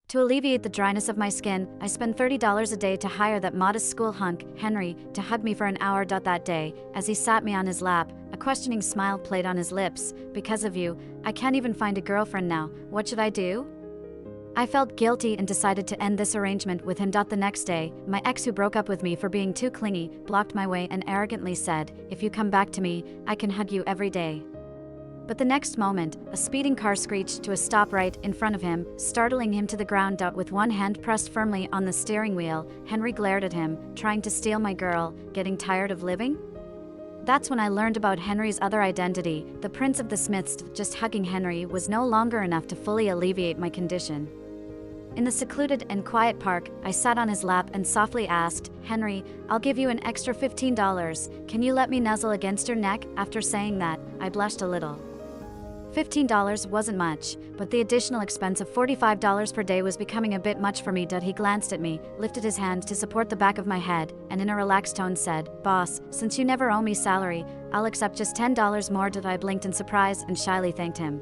To alleviate the dryness of my skin, I spend $30 a day to hire that modest school hunk, Henry, to hug me for an hour. That day, as he sat me on his lap, a questioning smile played on his lips. Because of you, I can't even find a girlfriend now. What should I do? I felt guilty and decided to end this arrangement with him. The next day, my ex, who broke up with me for being too clingy, blocked my way and arrogantly said, "If you come back to me, I can hug you every day." But the next moment, a speeding car screeched to a stop right in front of him, startling him to the ground. With one hand pressed firmly on the steering wheel, Henry glared at him, trying to steal my girl, getting tired of living? That's when I learned about Henry's other identity, the Prince of the Smiths. Just hugging Henry was no longer enough to fully alleviate my condition. In the secluded and quiet park, I sat on his lap and softly asked, "Henry, I'll give you an extra $15. Can you let me nuzzle against your neck?" After saying that, I blushed a little. $15 wasn't much, but the additional expense of $45 per day was becoming a bit much for me. He glanced at me, lifted his hand to support the back of my head, and in a relaxed tone said, "Boss, since you never owe me salary, I'll accept just $10 more." I blinked in surprise and shyly thanked him.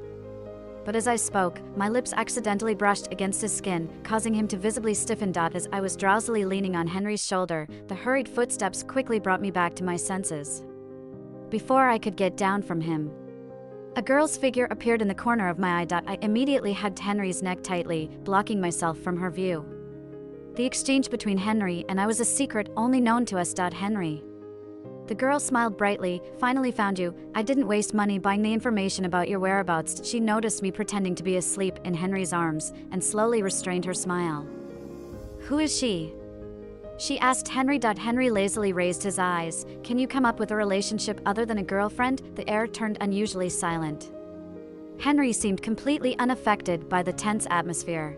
But as I spoke, my lips accidentally brushed against his skin, causing him to visibly stiffen. As I was drowsily leaning on Henry's shoulder, the hurried footsteps quickly brought me back to my senses. Before I could get down from him, a girl's figure appeared in the corner of my eye. I immediately hugged Henry's neck tightly, blocking myself from her view. The exchange between Henry and I was a secret only known to us. Henry. The girl smiled brightly. "Finally found you. I didn't waste money buying the information about your whereabouts." She noticed me pretending to be asleep in Henry's arms and slowly restrained her smile. "Who is she?" she asked Henry. Henry lazily raised his eyes. "Can you come up with a relationship other than a girlfriend?" The air turned unusually silent. Henry seemed completely unaffected by the tense atmosphere.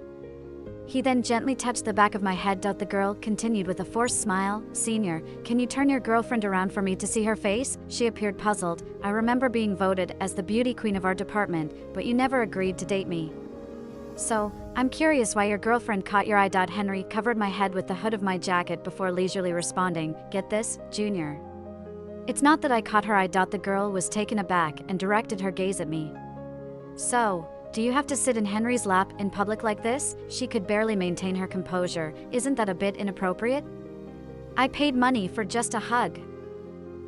He then gently touched the back of my head. The girl continued with a forced smile, "Senior, can you turn your girlfriend around for me to see her face?" She appeared puzzled. "I remember being voted as the beauty queen of our department, but you never agreed to date me. So, I'm curious why your girlfriend caught your eye." Henry covered my head with the hood of my jacket before leisurely responding, "Get this, Junior. It's not that I caught her eye." The girl was taken aback and directed her gaze at me. "So, do you have to sit in Henry's lap in public like this?" She could barely maintain her composure. "Isn't that a bit inappropriate? I paid money for just a hug.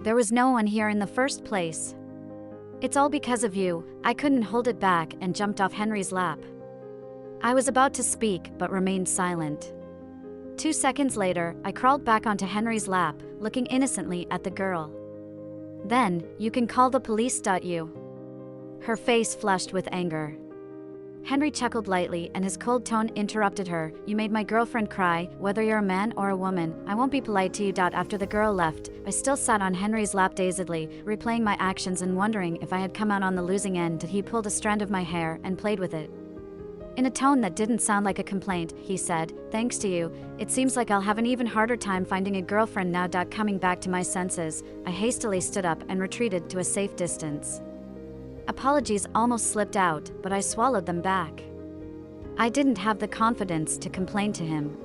There was no one here in the first place. It's all because of you." I couldn't hold it back and jumped off Henry's lap. I was about to speak, but remained silent. 2 seconds later, I crawled back onto Henry's lap, looking innocently at the girl. "Then, you can call the police." You. Her face flushed with anger. Henry chuckled lightly and his cold tone interrupted her. "You made my girlfriend cry, whether you're a man or a woman. I won't be polite to you." After the girl left, I still sat on Henry's lap dazedly, replaying my actions and wondering if I had come out on the losing end. He pulled a strand of my hair and played with it. In a tone that didn't sound like a complaint, he said, "Thanks to you, it seems like I'll have an even harder time finding a girlfriend now." Coming back to my senses, I hastily stood up and retreated to a safe distance. Apologies almost slipped out, but I swallowed them back. I didn't have the confidence to complain to him.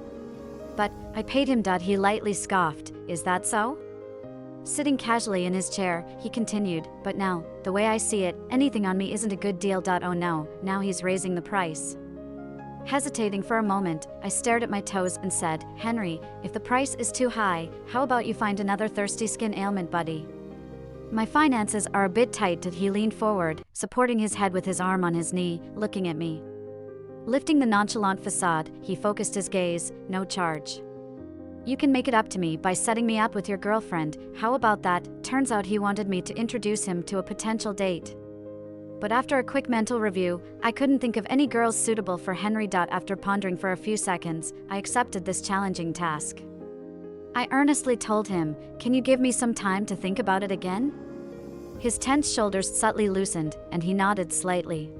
"But, I paid him." He lightly scoffed. "Is that so?" Sitting casually in his chair, he continued, "But now, the way I see it, anything on me isn't a good deal. Oh no, now he's raising the price." Hesitating for a moment, I stared at my toes and said, "Henry, if the price is too high, how about you find another thirsty skin ailment buddy? My finances are a bit tight." He leaned forward, supporting his head with his arm on his knee, looking at me. Lifting the nonchalant facade, he focused his gaze. "No charge. You can make it up to me by setting me up with your girlfriend. How about that?" Turns out he wanted me to introduce him to a potential date. But after a quick mental review, I couldn't think of any girls suitable for Henry. After pondering for a few seconds, I accepted this challenging task. I earnestly told him, "Can you give me some time to think about it again?" His tense shoulders subtly loosened, and he nodded slightly.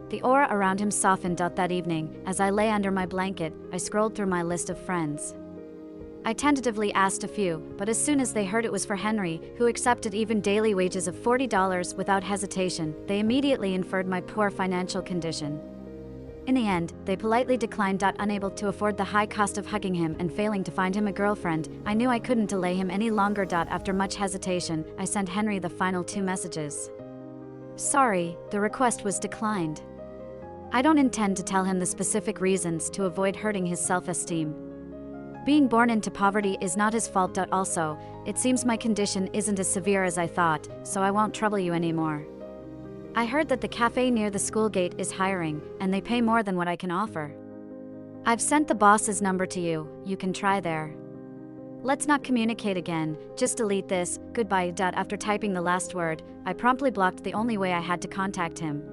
The aura around him softened. That evening, as I lay under my blanket, I scrolled through my list of friends. I tentatively asked a few, but as soon as they heard it was for Henry, who accepted even daily wages of $40 without hesitation, they immediately inferred my poor financial condition. In the end, they politely declined. Unable to afford the high cost of hugging him and failing to find him a girlfriend, I knew I couldn't delay him any longer. After much hesitation, I sent Henry the final 2 messages. "Sorry, the request was declined. I don't intend to tell him the specific reasons to avoid hurting his self-esteem. Being born into poverty is not his fault. Also, it seems my condition isn't as severe as I thought, so I won't trouble you anymore. I heard that the cafe near the school gate is hiring, and they pay more than what I can offer. I've sent the boss's number to you, you can try there. Let's not communicate again, just delete this, goodbye. After typing the last word, I promptly blocked the only way I had to contact him.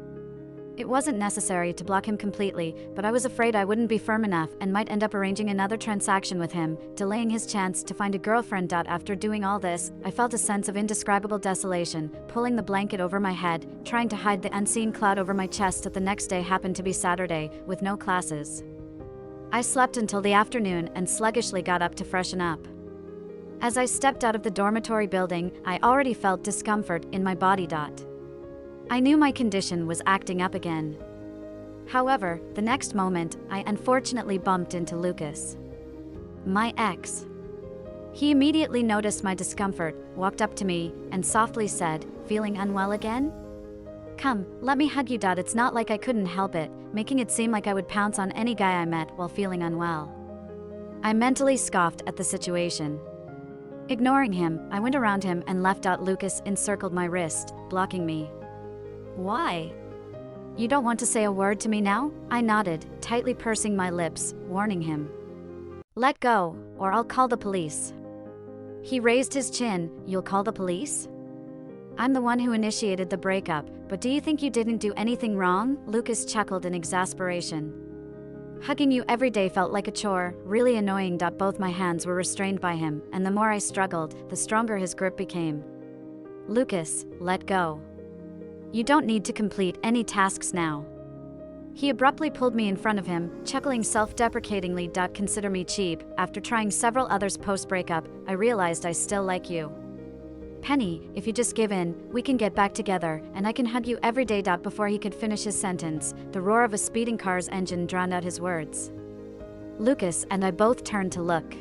It wasn't necessary to block him completely, but I was afraid I wouldn't be firm enough and might end up arranging another transaction with him, delaying his chance to find a girlfriend. After doing all this, I felt a sense of indescribable desolation, pulling the blanket over my head, trying to hide the unseen cloud over my chest. The next day happened to be Saturday, with no classes. I slept until the afternoon and sluggishly got up to freshen up. As I stepped out of the dormitory building, I already felt discomfort in my body. I knew my condition was acting up again. However, the next moment, I unfortunately bumped into Lucas. My ex. He immediately noticed my discomfort, walked up to me, and softly said, "Feeling unwell again? Come, let me hug you." It's not like I couldn't help it, making it seem like I would pounce on any guy I met while feeling unwell. I mentally scoffed at the situation. Ignoring him, I went around him and left. Lucas encircled my wrist, blocking me. Why? You don't want to say a word to me now? I nodded, tightly pursing my lips, warning him. Let go, or I'll call the police. He raised his chin. You'll call the police? I'm the one who initiated the breakup, but do you think you didn't do anything wrong? Lucas chuckled in exasperation. Hugging you every day felt like a chore, really annoying. Both my hands were restrained by him, and the more I struggled, the stronger his grip became. Lucas, let go. You don't need to complete any tasks now. He abruptly pulled me in front of him, chuckling self-deprecatingly. Consider me cheap. After trying several others post-breakup, I realized I still like you. Penny, if you just give in, we can get back together, and I can hug you every day. Before he could finish his sentence, the roar of a speeding car's engine drowned out his words. Lucas and I both turned to look.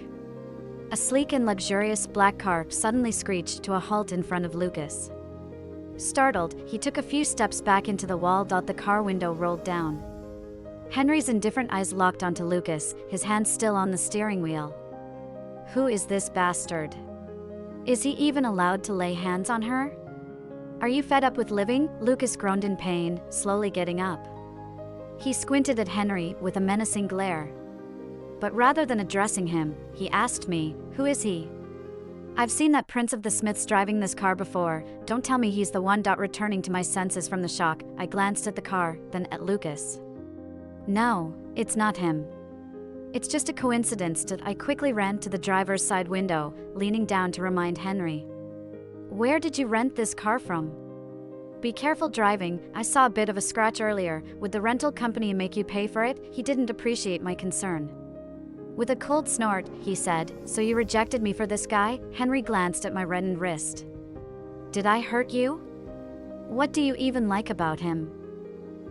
A sleek and luxurious black car suddenly screeched to a halt in front of Lucas. Startled, he took a few steps back into the wall. The car window rolled down. Henry's indifferent eyes locked onto Lucas, his hands still on the steering wheel. Who is this bastard? Is he even allowed to lay hands on her? Are you fed up with living? Lucas groaned in pain, slowly getting up. He squinted at Henry with a menacing glare. But rather than addressing him, he asked me, who is he? I've seen that Prince of the Smiths driving this car before. Don't tell me he's the one. Returning to my senses from the shock, I glanced at the car, then at Lucas. No, it's not him. It's just a coincidence. I quickly ran to the driver's side window, leaning down to remind Henry. Where did you rent this car from? Be careful driving. I saw a bit of a scratch earlier. Would the rental company make you pay for it? He didn't appreciate my concern. With a cold snort, he said, so you rejected me for this guy? Henry glanced at my reddened wrist. Did I hurt you? What do you even like about him?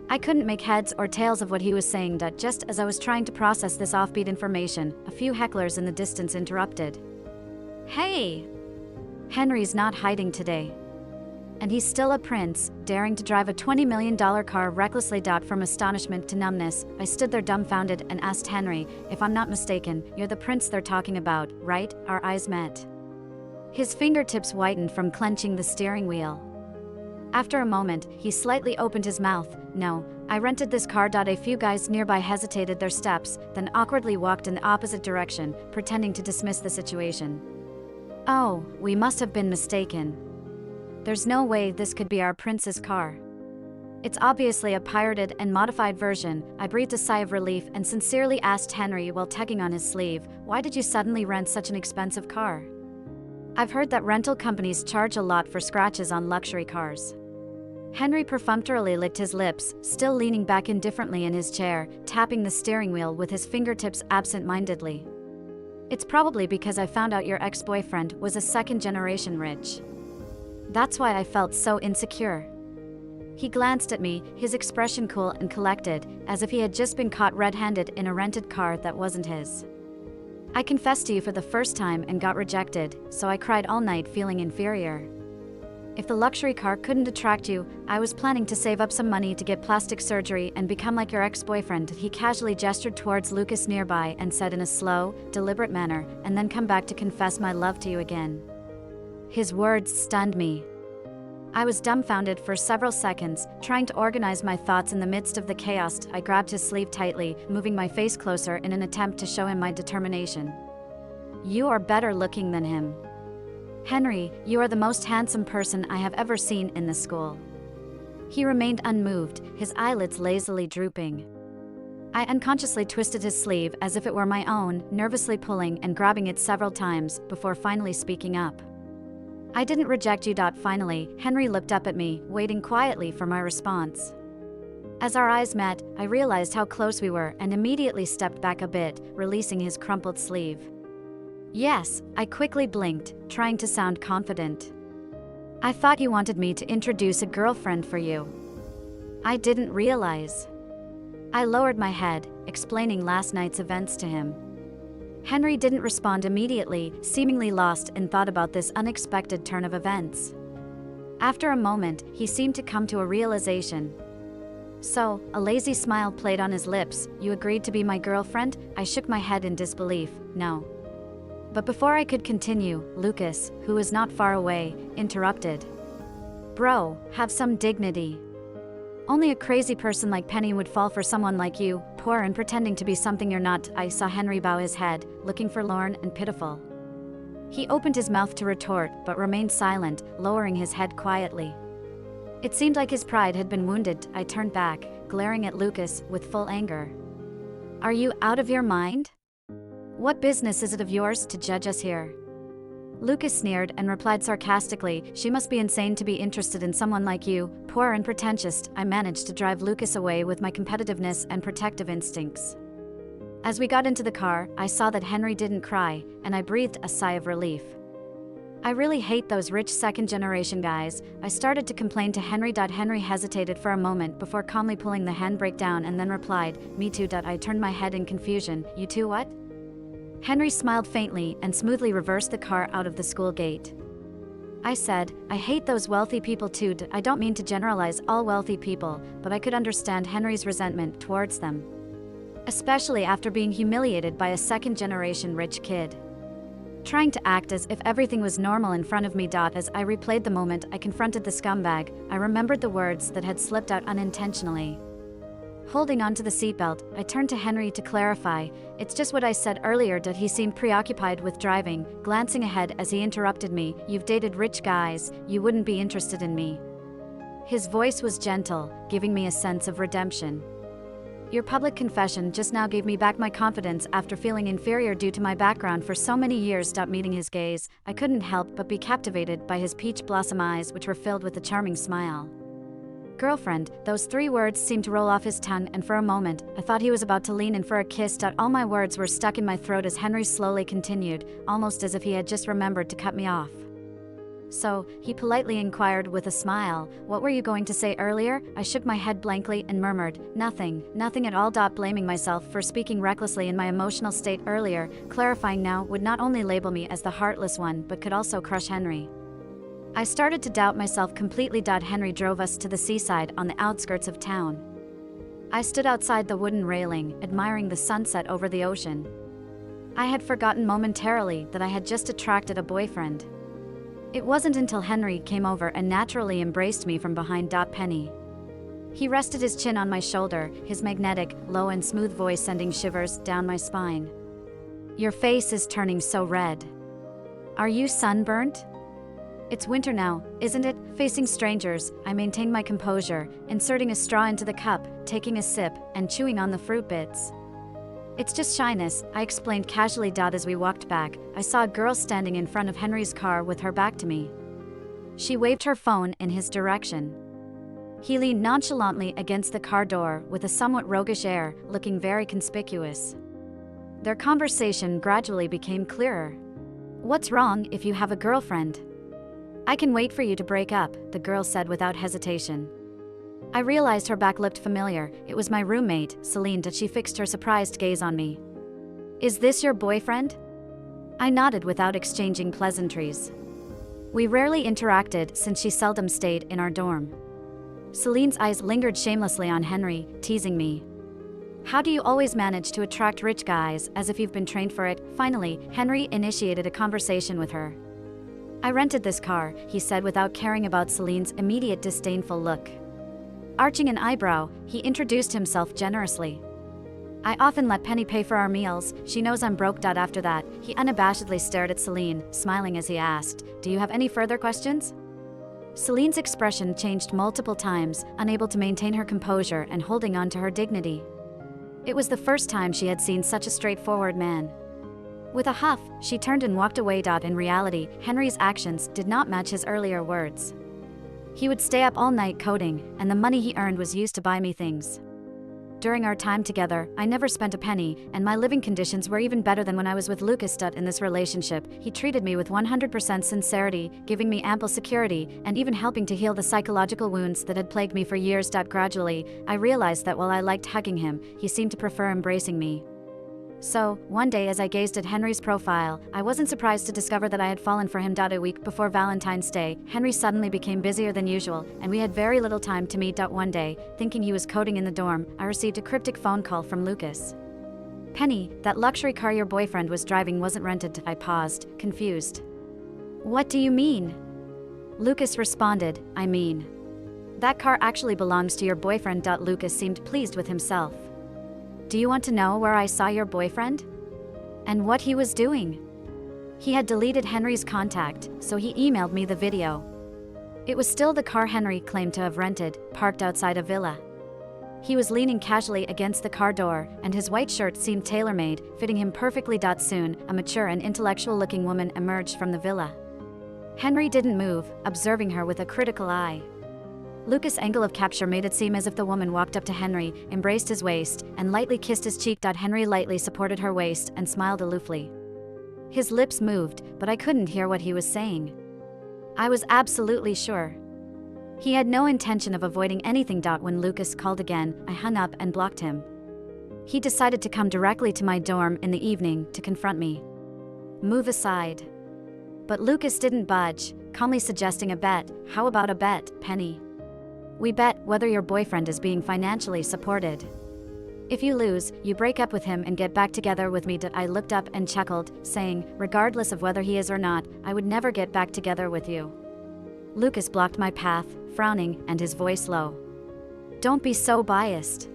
I couldn't make heads or tails of what he was saying. Just as I was trying to process this offbeat information, a few hecklers in the distance interrupted. Hey! Henry's not hiding today. And he's still a prince, daring to drive a $20 million car recklessly. From astonishment to numbness, I stood there dumbfounded and asked Henry, if I'm not mistaken, you're the prince they're talking about, right? Our eyes met. His fingertips whitened from clenching the steering wheel. After a moment, he slightly opened his mouth. No, I rented this car. A few guys nearby hesitated their steps, then awkwardly walked in the opposite direction, pretending to dismiss the situation. Oh, we must have been mistaken. There's no way this could be our prince's car. It's obviously a pirated and modified version. I breathed a sigh of relief and sincerely asked Henry while tugging on his sleeve, why did you suddenly rent such an expensive car? I've heard that rental companies charge a lot for scratches on luxury cars. Henry perfunctorily licked his lips, still leaning back indifferently in his chair, tapping the steering wheel with his fingertips absent-mindedly. It's probably because I found out your ex-boyfriend was a second-generation rich. That's why I felt so insecure. He glanced at me, his expression cool and collected, as if he had just been caught red-handed in a rented car that wasn't his. I confessed to you for the first time and got rejected, so I cried all night feeling inferior. If the luxury car couldn't attract you, I was planning to save up some money to get plastic surgery and become like your ex-boyfriend. He casually gestured towards Lucas nearby and said in a slow, deliberate manner, and then come back to confess my love to you again. His words stunned me. I was dumbfounded for several seconds, trying to organize my thoughts in the midst of the chaos. I grabbed his sleeve tightly, moving my face closer in an attempt to show him my determination. You are better looking than him. Henry, you are the most handsome person I have ever seen in this school. He remained unmoved, his eyelids lazily drooping. I unconsciously twisted his sleeve as if it were my own, nervously pulling and grabbing it several times before finally speaking up. I didn't reject you. Finally, Henry looked up at me, waiting quietly for my response. As our eyes met, I realized how close we were and immediately stepped back a bit, releasing his crumpled sleeve. Yes, I quickly blinked, trying to sound confident. I thought you wanted me to introduce a girlfriend for you. I didn't realize. I lowered my head, explaining last night's events to him. Henry didn't respond immediately, seemingly lost in thought about this unexpected turn of events. After a moment, he seemed to come to a realization. So, a lazy smile played on his lips. You agreed to be my girlfriend? I shook my head in disbelief. No. But before I could continue, Lucas, who was not far away, interrupted. Bro, have some dignity. Only a crazy person like Penny would fall for someone like you, poor and pretending to be something you're not. I saw Henry bow his head, looking forlorn and pitiful. He opened his mouth to retort, but remained silent, lowering his head quietly. It seemed like his pride had been wounded. I turned back, glaring at Lucas with full anger. Are you out of your mind? What business is it of yours to judge us here? Lucas sneered and replied sarcastically, she must be insane to be interested in someone like you, poor and pretentious. I managed to drive Lucas away with my competitiveness and protective instincts. As we got into the car, I saw that Henry didn't cry, and I breathed a sigh of relief. I really hate those rich second-generation guys, I started to complain to Henry. Henry hesitated for a moment before calmly pulling the handbrake down and then replied, me too. I turned my head in confusion. You too what? Henry smiled faintly and smoothly reversed the car out of the school gate. I said, I hate those wealthy people too. I don't mean to generalize all wealthy people, but I could understand Henry's resentment towards them. Especially after being humiliated by a second-generation rich kid. Trying to act as if everything was normal in front of me. As I replayed the moment I confronted the scumbag, I remembered the words that had slipped out unintentionally. Holding onto the seatbelt, I turned to Henry to clarify, it's just what I said earlier. He seemed preoccupied with driving, glancing ahead as he interrupted me, you've dated rich guys, you wouldn't be interested in me. His voice was gentle, giving me a sense of redemption. Your public confession just now gave me back my confidence after feeling inferior due to my background for so many years. Meeting his gaze, I couldn't help but be captivated by his peach blossom eyes, which were filled with a charming smile. Girlfriend, those 3 words seemed to roll off his tongue, and for a moment, I thought he was about to lean in for a kiss. All my words were stuck in my throat as Henry slowly continued, almost as if he had just remembered to cut me off. So, he politely inquired with a smile, what were you going to say earlier? I shook my head blankly and murmured, nothing at all. Blaming myself for speaking recklessly in my emotional state earlier, clarifying now would not only label me as the heartless one but could also crush Henry. I started to doubt myself completely. Henry drove us to the seaside on the outskirts of town. I stood outside the wooden railing, admiring the sunset over the ocean. I had forgotten momentarily that I had just attracted a boyfriend. It wasn't until Henry came over and naturally embraced me from behind. Penny. He rested his chin on my shoulder, his magnetic, low and smooth voice sending shivers down my spine. Your face is turning so red. Are you sunburnt? It's winter now, isn't it? Facing strangers, I maintained my composure, inserting a straw into the cup, taking a sip, and chewing on the fruit bits. It's just shyness, I explained casually. As we walked back, I saw a girl standing in front of Henry's car with her back to me. She waved her phone in his direction. He leaned nonchalantly against the car door with a somewhat roguish air, looking very conspicuous. Their conversation gradually became clearer. What's wrong if you have a girlfriend? I can wait for you to break up, the girl said without hesitation. I realized her back looked familiar. It was my roommate, Celine. She fixed her surprised gaze on me. Is this your boyfriend? I nodded without exchanging pleasantries. We rarely interacted since she seldom stayed in our dorm. Celine's eyes lingered shamelessly on Henry, teasing me. How do you always manage to attract rich guys, as if you've been trained for it? Finally, Henry initiated a conversation with her. I rented this car, he said without caring about Celine's immediate disdainful look. Arching an eyebrow, he introduced himself generously. I often let Penny pay for our meals, she knows I'm broke. After that, he unabashedly stared at Celine, smiling as he asked, "Do you have any further questions?" Celine's expression changed multiple times, unable to maintain her composure and holding on to her dignity. It was the first time she had seen such a straightforward man. With a huff, she turned and walked away. In reality, Henry's actions did not match his earlier words. He would stay up all night coding, and the money he earned was used to buy me things. During our time together, I never spent a penny, and my living conditions were even better than when I was with Lucas. In this relationship, he treated me with 100% sincerity, giving me ample security, and even helping to heal the psychological wounds that had plagued me for years. Gradually, I realized that while I liked hugging him, he seemed to prefer embracing me. So, one day as I gazed at Henry's profile, I wasn't surprised to discover that I had fallen for him. A week before Valentine's Day, Henry suddenly became busier than usual, and we had very little time to meet. One day, thinking he was coding in the dorm, I received a cryptic phone call from Lucas. "Penny, that luxury car your boyfriend was driving wasn't rented." I paused, confused. "What do you mean?" Lucas responded, "I mean, that car actually belongs to your boyfriend." Lucas seemed pleased with himself. "Do you want to know where I saw your boyfriend? And what he was doing?" He had deleted Henry's contact, so he emailed me the video. It was still the car Henry claimed to have rented, parked outside a villa. He was leaning casually against the car door, and his white shirt seemed tailor-made, fitting him perfectly. Soon, a mature and intellectual-looking woman emerged from the villa. Henry didn't move, observing her with a critical eye. Lucas' angle of capture made it seem as if the woman walked up to Henry, embraced his waist, and lightly kissed his cheek. Henry lightly supported her waist and smiled aloofly. His lips moved, but I couldn't hear what he was saying. I was absolutely sure he had no intention of avoiding anything. When Lucas called again, I hung up and blocked him. He decided to come directly to my dorm in the evening to confront me. "Move aside." But Lucas didn't budge, calmly suggesting a bet. "How about a bet, Penny? We bet whether your boyfriend is being financially supported. If you lose, you break up with him and get back together with me." I looked up and chuckled, saying, "Regardless of whether he is or not, I would never get back together with you." Lucas blocked my path, frowning, and his voice low. "Don't be so biased.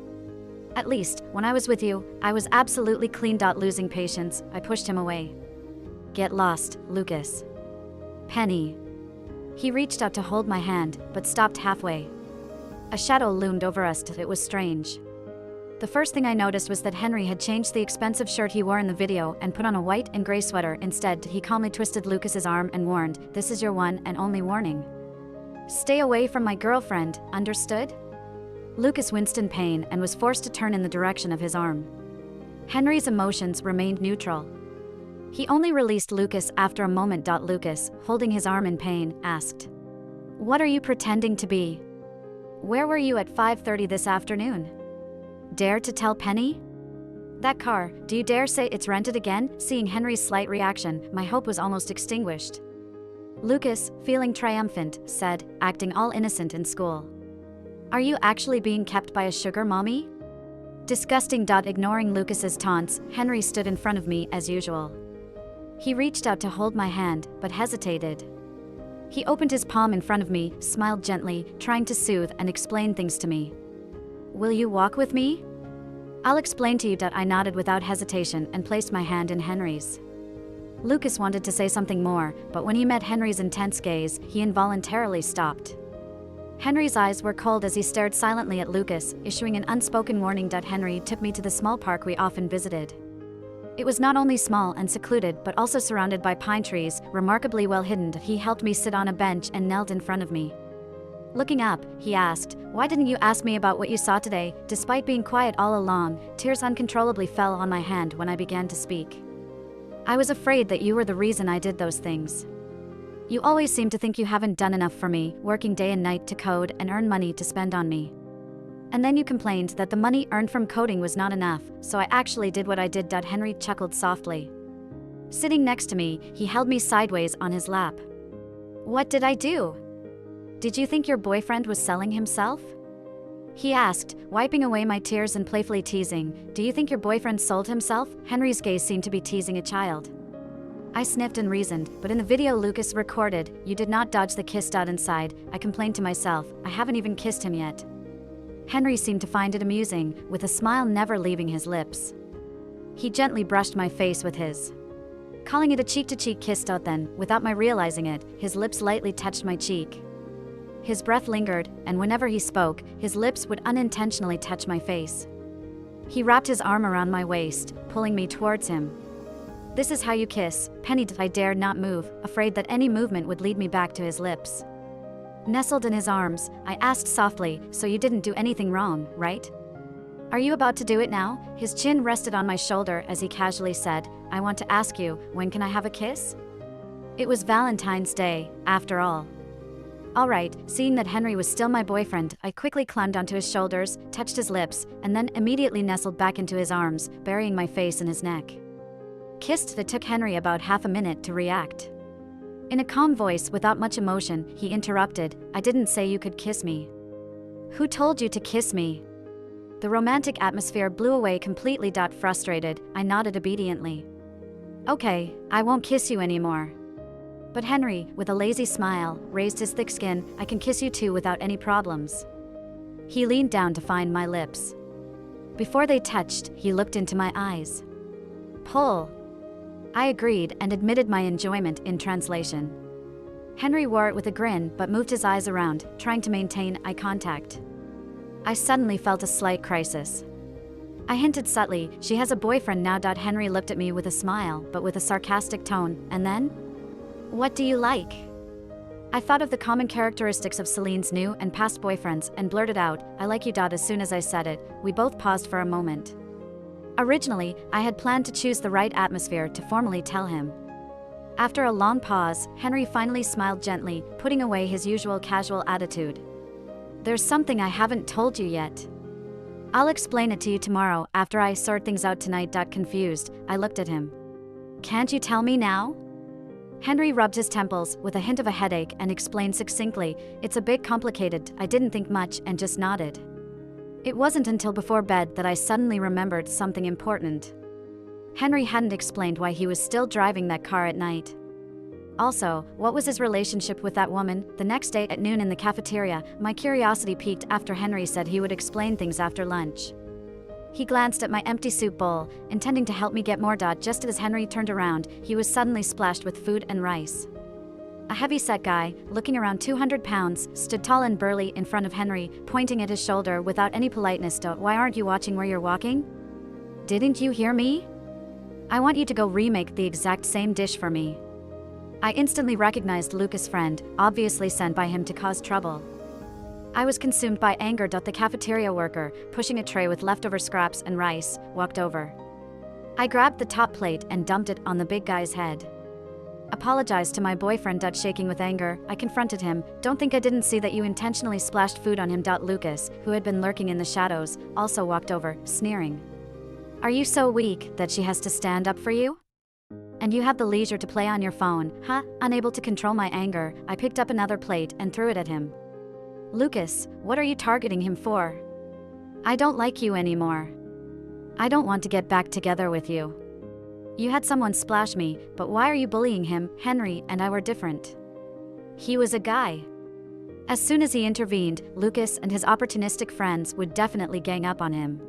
At least, when I was with you, I was absolutely clean." Losing patience, I pushed him away. "Get lost, Lucas." "Penny." He reached out to hold my hand, but stopped halfway. A shadow loomed over us. It was strange. The first thing I noticed was that Henry had changed the expensive shirt he wore in the video and put on a white and gray sweater. Instead, he calmly twisted Lucas's arm and warned, "This is your one and only warning. Stay away from my girlfriend, understood?" Lucas winced in pain and was forced to turn in the direction of his arm. Henry's emotions remained neutral. He only released Lucas after a moment. Lucas, holding his arm in pain, asked, "What are you pretending to be? Where were you at 5:30 this afternoon? Dare to tell Penny? That car, do you dare say it's rented again?" Seeing Henry's slight reaction, my hope was almost extinguished. Lucas, feeling triumphant, said, acting all innocent in school, "Are you actually being kept by a sugar mommy?" Disgusting. Ignoring Lucas's taunts, Henry stood in front of me as usual. He reached out to hold my hand, but hesitated. He opened his palm in front of me, smiled gently, trying to soothe and explain things to me. "Will you walk with me?" "I'll explain to you." I nodded without hesitation and placed my hand in Henry's. Lucas wanted to say something more, but when he met Henry's intense gaze, he involuntarily stopped. Henry's eyes were cold as he stared silently at Lucas, issuing an unspoken warning. Henry took me to the small park we often visited. It was not only small and secluded but also surrounded by pine trees, remarkably well hidden. He helped me sit on a bench and knelt in front of me. Looking up, he asked, "Why didn't you ask me about what you saw today?" Despite being quiet all along, tears uncontrollably fell on my hand when I began to speak. "I was afraid that you were the reason I did those things. You always seem to think you haven't done enough for me, working day and night to code and earn money to spend on me. And then you complained that the money earned from coding was not enough, so I actually did what I did." Henry chuckled softly. Sitting next to me, he held me sideways on his lap. What did I do? Did you think your boyfriend was selling himself? He asked, wiping away my tears and playfully teasing, do you think your boyfriend sold himself? Henry's gaze seemed to be teasing a child. I sniffed and reasoned, but in the video Lucas recorded, you did not dodge the kiss. Inside, I complained to myself, I haven't even kissed him yet. Henry seemed to find it amusing, with a smile never leaving his lips. He gently brushed my face with his, calling it a cheek-to-cheek kiss. Then, without my realizing it, his lips lightly touched my cheek. His breath lingered, and whenever he spoke, his lips would unintentionally touch my face. He wrapped his arm around my waist, pulling me towards him. This is how you kiss, Penny. I dared not move, afraid that any movement would lead me back to his lips. Nestled in his arms, I asked softly, so you didn't do anything wrong, right? Are you about to do it now? His chin rested on my shoulder as he casually said, I want to ask you, when can I have a kiss? It was Valentine's Day, after all. All right, seeing that Henry was still my boyfriend, I quickly climbed onto his shoulders, touched his lips, and then immediately nestled back into his arms, burying my face in his neck. Kissed. It took Henry about half a minute to react. In a calm voice without much emotion, he interrupted, I didn't say you could kiss me. Who told you to kiss me? The romantic atmosphere blew away completely. Frustrated, I nodded obediently. Okay, I won't kiss you anymore. But Henry, with a lazy smile, raised his thick skin, I can kiss you too without any problems. He leaned down to find my lips. Before they touched, he looked into my eyes. Pull. I agreed and admitted my enjoyment in translation. Henry wore it with a grin but moved his eyes around, trying to maintain eye contact. I suddenly felt a slight crisis. I hinted subtly, she has a boyfriend now. Henry looked at me with a smile but with a sarcastic tone, and then? What do you like? I thought of the common characteristics of Celine's new and past boyfriends and blurted out, I like you. As soon as I said it, we both paused for a moment. Originally, I had planned to choose the right atmosphere to formally tell him. After a long pause, Henry finally smiled gently, putting away his usual casual attitude. There's something I haven't told you yet. I'll explain it to you tomorrow after I sort things out tonight. Confused, I looked at him. Can't you tell me now? Henry rubbed his temples with a hint of a headache and explained succinctly, it's a bit complicated. I didn't think much and just nodded. It wasn't until before bed that I suddenly remembered something important. Henry hadn't explained why he was still driving that car at night. Also, what was his relationship with that woman? The next day at noon in the cafeteria, my curiosity piqued after Henry said he would explain things after lunch. He glanced at my empty soup bowl, intending to help me get more. Just as Henry turned around, he was suddenly splashed with food and rice. A heavy-set guy, looking around 200 pounds, stood tall and burly in front of Henry, pointing at his shoulder without any politeness. Why aren't you watching where you're walking? Didn't you hear me? I want you to go remake the exact same dish for me. I instantly recognized Lucas' friend, obviously sent by him to cause trouble. I was consumed by anger. The cafeteria worker, pushing a tray with leftover scraps and rice, walked over. I grabbed the top plate and dumped it on the big guy's head. Apologized to my boyfriend. Shaking with anger, I confronted him. Don't think I didn't see that you intentionally splashed food on him. Lucas, who had been lurking in the shadows, also walked over, sneering. Are you so weak that she has to stand up for you? And you have the leisure to play on your phone, huh? Unable to control my anger, I picked up another plate and threw it at him. Lucas, what are you targeting him for? I don't like you anymore. I don't want to get back together with you. You had someone splash me, but why are you bullying him? Henry and I were different. He was a guy. As soon as he intervened, Lucas and his opportunistic friends would definitely gang up on him.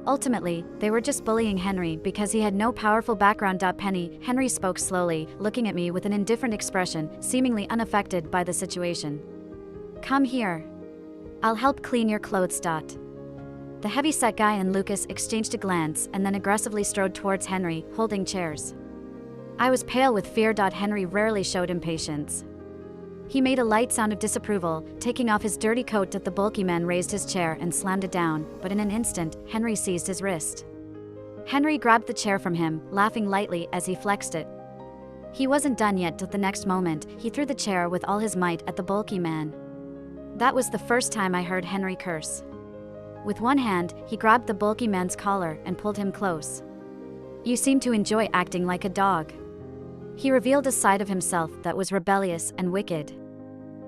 Ultimately, they were just bullying Henry because he had no powerful background. Penny, Henry spoke slowly, looking at me with an indifferent expression, seemingly unaffected by the situation. Come here. I'll help clean your clothes. The heavy-set guy and Lucas exchanged a glance and then aggressively strode towards Henry, holding chairs. I was pale with fear. Henry rarely showed impatience. He made a light sound of disapproval, taking off his dirty coat. The bulky man raised his chair and slammed it down, but in an instant, Henry seized his wrist. Henry grabbed the chair from him, laughing lightly as he flexed it. He wasn't done yet. The next moment, he threw the chair with all his might at the bulky man. That was the first time I heard Henry curse. With one hand, he grabbed the bulky man's collar and pulled him close. You seem to enjoy acting like a dog. He revealed a side of himself that was rebellious and wicked.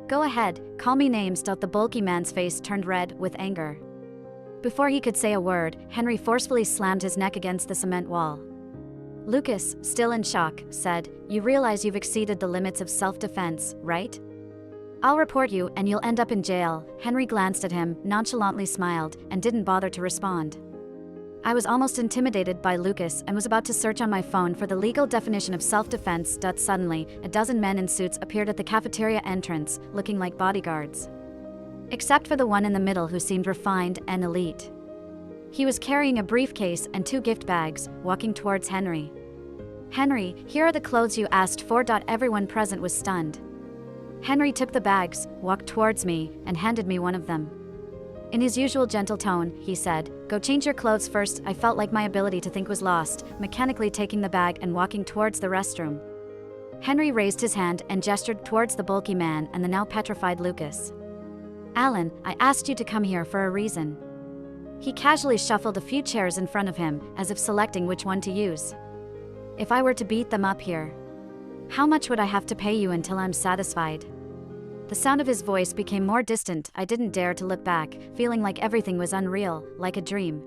Go ahead, call me names. The bulky man's face turned red with anger. Before he could say a word, Henry forcefully slammed his neck against the cement wall. Lucas, still in shock, said, "You realize you've exceeded the limits of self-defense, right? I'll report you and you'll end up in jail." Henry glanced at him, nonchalantly smiled, and didn't bother to respond. I was almost intimidated by Lucas and was about to search on my phone for the legal definition of self-defense. Suddenly, a dozen men in suits appeared at the cafeteria entrance, looking like bodyguards. Except for the one in the middle who seemed refined and elite. He was carrying a briefcase and 2 gift bags, walking towards Henry. "Henry, here are the clothes you asked for." Everyone present was stunned. Henry took the bags, walked towards me, and handed me one of them. In his usual gentle tone, he said, "Go change your clothes first." I felt like my ability to think was lost, mechanically taking the bag and walking towards the restroom. Henry raised his hand and gestured towards the bulky man and the now petrified Lucas. "Alan, I asked you to come here for a reason." He casually shuffled a few chairs in front of him, as if selecting which one to use. "If I were to beat them up here, how much would I have to pay you until I'm satisfied?" The sound of his voice became more distant. I didn't dare to look back, feeling like everything was unreal, like a dream.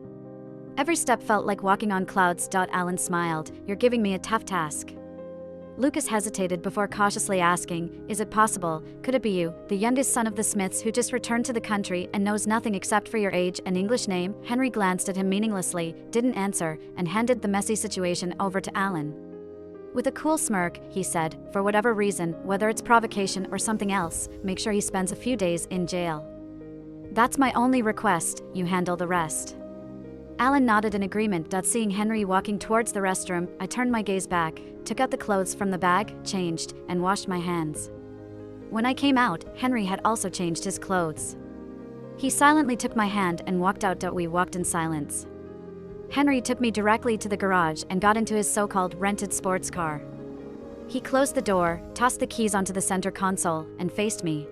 Every step felt like walking on clouds. Alan smiled. "You're giving me a tough task." Lucas hesitated before cautiously asking, "Is it possible? Could it be you, the youngest son of the Smiths who just returned to the country and knows nothing except for your age and English name?" Henry glanced at him meaninglessly, didn't answer, and handed the messy situation over to Alan. With a cool smirk, he said, "For whatever reason, whether it's provocation or something else, make sure he spends a few days in jail. That's my only request, you handle the rest." Alan nodded in agreement. Seeing Henry walking towards the restroom, I turned my gaze back, took out the clothes from the bag, changed, and washed my hands. When I came out, Henry had also changed his clothes. He silently took my hand and walked out. We walked in silence. Henry took me directly to the garage and got into his so-called rented sports car. He closed the door, tossed the keys onto the center console, and faced me.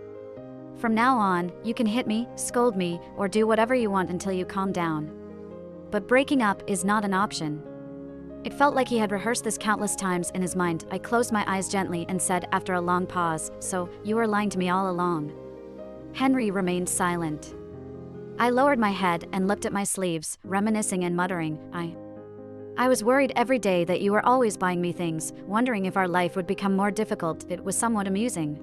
"From now on, you can hit me, scold me, or do whatever you want until you calm down. But breaking up is not an option." It felt like he had rehearsed this countless times in his mind. I closed my eyes gently and said after a long pause, "So, you were lying to me all along?" Henry remained silent. I lowered my head and looked at my sleeves, reminiscing and muttering, I was worried every day that you were always buying me things, wondering if our life would become more difficult." It was somewhat amusing.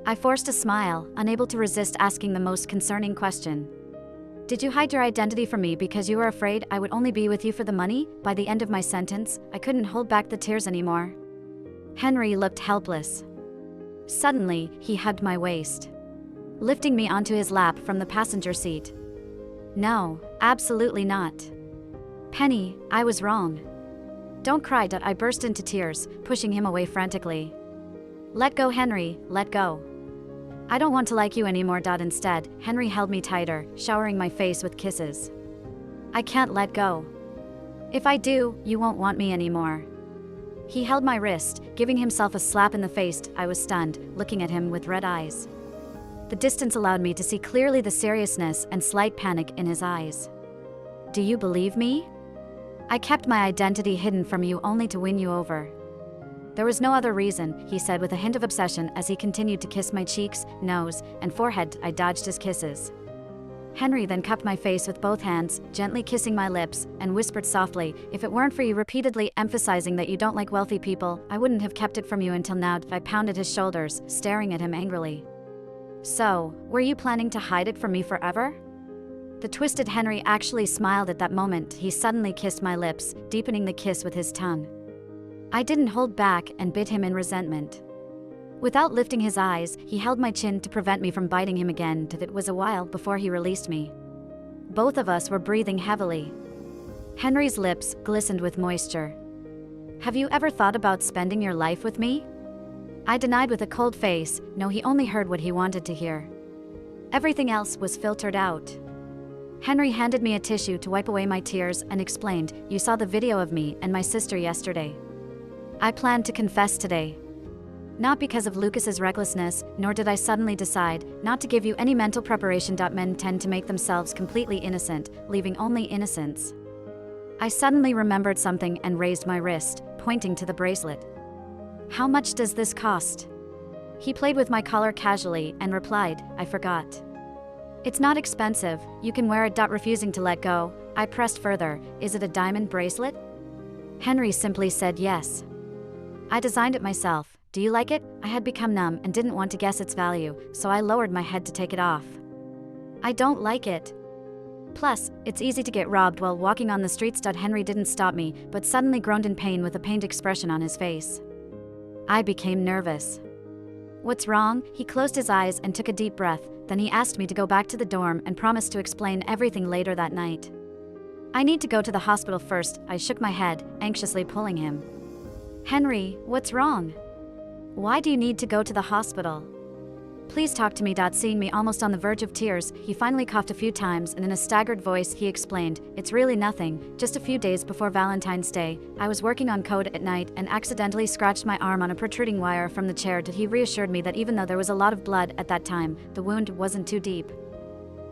I forced a smile, unable to resist asking the most concerning question. "Did you hide your identity from me because you were afraid I would only be with you for the money?" By the end of my sentence, I couldn't hold back the tears anymore. Henry looked helpless. Suddenly, he hugged my waist, lifting me onto his lap from the passenger seat. "No, absolutely not. Penny, I was wrong. Don't cry." I burst into tears, pushing him away frantically. "Let go, Henry, let go. I don't want to like you anymore." Instead, Henry held me tighter, showering my face with kisses. "I can't let go. If I do, you won't want me anymore." He held my wrist, giving himself a slap in the face. I was stunned, looking at him with red eyes. The distance allowed me to see clearly the seriousness and slight panic in his eyes. "Do you believe me? I kept my identity hidden from you only to win you over." "There was no other reason," he said with a hint of obsession as he continued to kiss my cheeks, nose, and forehead. I dodged his kisses. Henry then cupped my face with both hands, gently kissing my lips, and whispered softly, "If it weren't for you repeatedly emphasizing that you don't like wealthy people, I wouldn't have kept it from you until now." I pounded his shoulders, staring at him angrily. "So, were you planning to hide it from me forever?" The twisted Henry actually smiled at that moment. He suddenly kissed my lips, deepening the kiss with his tongue. I didn't hold back and bit him in resentment. Without lifting his eyes, he held my chin to prevent me from biting him again. It was a while before he released me. Both of us were breathing heavily. Henry's lips glistened with moisture. "Have you ever thought about spending your life with me?" I denied with a cold face. No, he only heard what he wanted to hear. Everything else was filtered out. Henry handed me a tissue to wipe away my tears and explained, "You saw the video of me and my sister yesterday. I planned to confess today. Not because of Lucas's recklessness, nor did I suddenly decide not to give you any mental preparation. Men tend to make themselves completely innocent, leaving only innocence." I suddenly remembered something and raised my wrist, pointing to the bracelet. How much does this cost? He played with my collar casually and replied, I forgot. It's not expensive, you can wear it. Refusing to let go, I pressed further, is it a diamond bracelet? Henry simply said yes. I designed it myself. Do you like it? I had become numb and didn't want to guess its value, so I lowered my head to take it off. I don't like it. Plus, it's easy to get robbed while walking on the streets. Henry didn't stop me, but suddenly groaned in pain with a pained expression on his face. I became nervous. What's wrong? He closed his eyes and took a deep breath, then he asked me to go back to the dorm and promised to explain everything later that night. I need to go to the hospital first, I shook my head, anxiously pulling him. Henry, what's wrong? Why do you need to go to the hospital? Please talk to me. Seeing me almost on the verge of tears, he finally coughed a few times and in a staggered voice he explained, it's really nothing, just a few days before Valentine's Day, I was working on code at night and accidentally scratched my arm on a protruding wire from the chair. He reassured me that even though there was a lot of blood at that time, the wound wasn't too deep.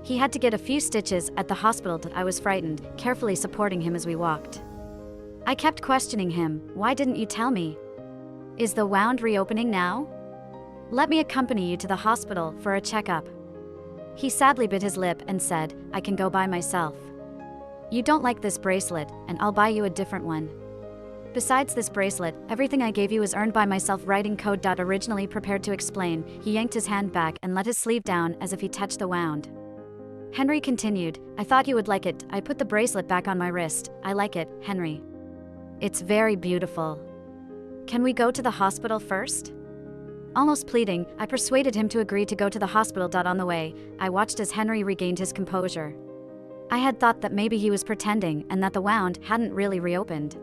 He had to get a few stitches at the hospital. I was frightened, carefully supporting him as we walked. I kept questioning him, why didn't you tell me? Is the wound reopening now? Let me accompany you to the hospital for a checkup. He sadly bit his lip and said, I can go by myself. You don't like this bracelet, and I'll buy you a different one. Besides this bracelet, everything I gave you is earned by myself. Writing code. Originally prepared to explain, he yanked his hand back and let his sleeve down as if he touched the wound. Henry continued, I thought you would like it. I put the bracelet back on my wrist. I like it, Henry. It's very beautiful. Can we go to the hospital first? Almost pleading, I persuaded him to agree to go to the hospital. On the way, I watched as Henry regained his composure. I had thought that maybe he was pretending and that the wound hadn't really reopened.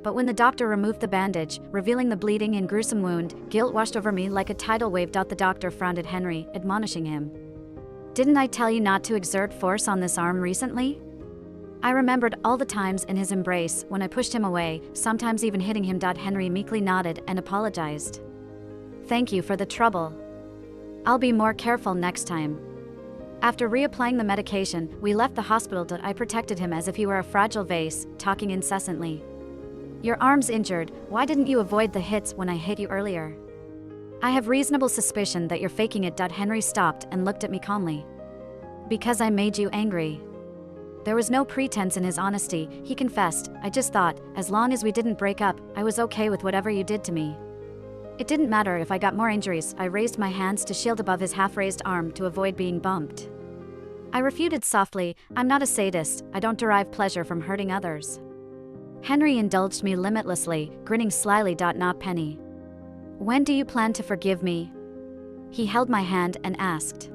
But when the doctor removed the bandage, revealing the bleeding and gruesome wound, guilt washed over me like a tidal wave. The doctor frowned at Henry, admonishing him. Didn't I tell you not to exert force on this arm recently? I remembered all the times in his embrace when I pushed him away, sometimes even hitting him. Henry meekly nodded and apologized. Thank you for the trouble. I'll be more careful next time. After reapplying the medication, we left the hospital. I protected him as if he were a fragile vase, talking incessantly. Your arm's injured, why didn't you avoid the hits when I hit you earlier? I have reasonable suspicion that you're faking it. Henry stopped and looked at me calmly. Because I made you angry. There was no pretense in his honesty, he confessed, I just thought, as long as we didn't break up, I was okay with whatever you did to me. It didn't matter if I got more injuries. I raised my hands to shield above his half-raised arm to avoid being bumped. I refuted softly, I'm not a sadist, I don't derive pleasure from hurting others. Henry indulged me limitlessly, grinning slyly. Not Penny. When do you plan to forgive me? He held my hand and asked.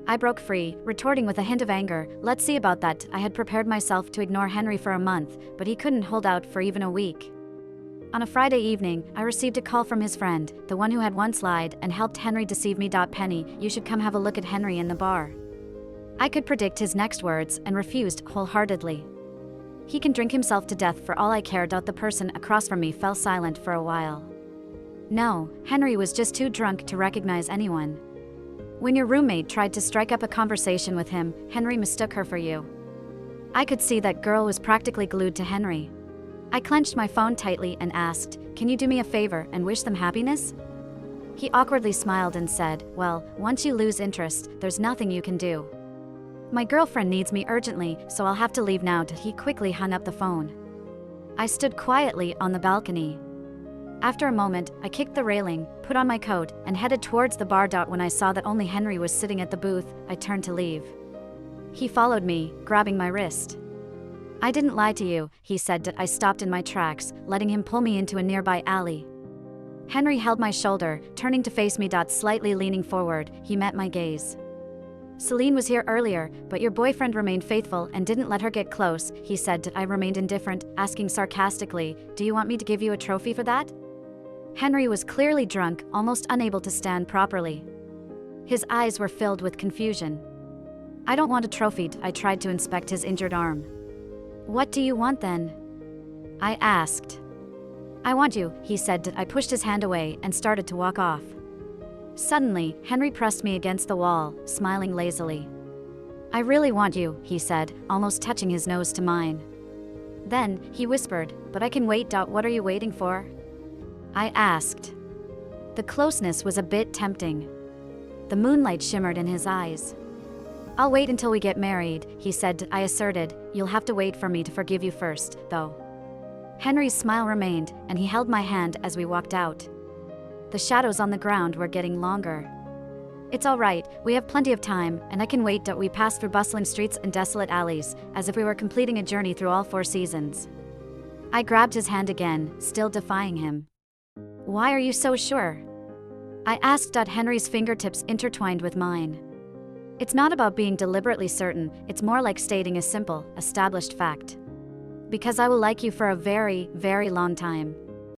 I broke free, retorting with a hint of anger, let's see about that. I had prepared myself to ignore Henry for a month, but he couldn't hold out for even a week. On a Friday evening, I received a call from his friend, the one who had once lied and helped Henry deceive me. Penny, you should come have a look at Henry in the bar. I could predict his next words and refused wholeheartedly. He can drink himself to death for all I care. The person across from me fell silent for a while. No, Henry was just too drunk to recognize anyone. When your roommate tried to strike up a conversation with him, Henry mistook her for you. I could see that girl was practically glued to Henry. I clenched my phone tightly and asked, can you do me a favor and wish them happiness? He awkwardly smiled and said, well, once you lose interest, there's nothing you can do. My girlfriend needs me urgently, so I'll have to leave now. He quickly hung up the phone. I stood quietly on the balcony. After a moment, I kicked the railing, put on my coat, and headed towards the bar. When I saw that only Henry was sitting at the booth, I turned to leave. He followed me, grabbing my wrist. I didn't lie to you, he said. I stopped in my tracks, letting him pull me into a nearby alley. Henry held my shoulder, turning to face me. Slightly leaning forward, he met my gaze. Celine was here earlier, but your boyfriend remained faithful and didn't let her get close, he said. I remained indifferent, asking sarcastically, do you want me to give you a trophy for that? Henry was clearly drunk, almost unable to stand properly. His eyes were filled with confusion. I don't want a trophy. I tried to inspect his injured arm. What do you want then? I asked. I want you, he said. I pushed his hand away and started to walk off. Suddenly, Henry pressed me against the wall, smiling lazily. I really want you, he said, almost touching his nose to mine. Then, he whispered, but I can wait. What are you waiting for? I asked. The closeness was a bit tempting. The moonlight shimmered in his eyes. I'll wait until we get married, he said. I asserted. You'll have to wait for me to forgive you first, though. Henry's smile remained, and he held my hand as we walked out. The shadows on the ground were getting longer. It's all right, we have plenty of time, and I can wait. We passed through bustling streets and desolate alleys, as if we were completing a journey through all 4 seasons. I grabbed his hand again, still defying him. Why are you so sure? I asked. Henry's fingertips intertwined with mine. It's not about being deliberately certain, it's more like stating a simple, established fact. Because I will like you for a very, very long time.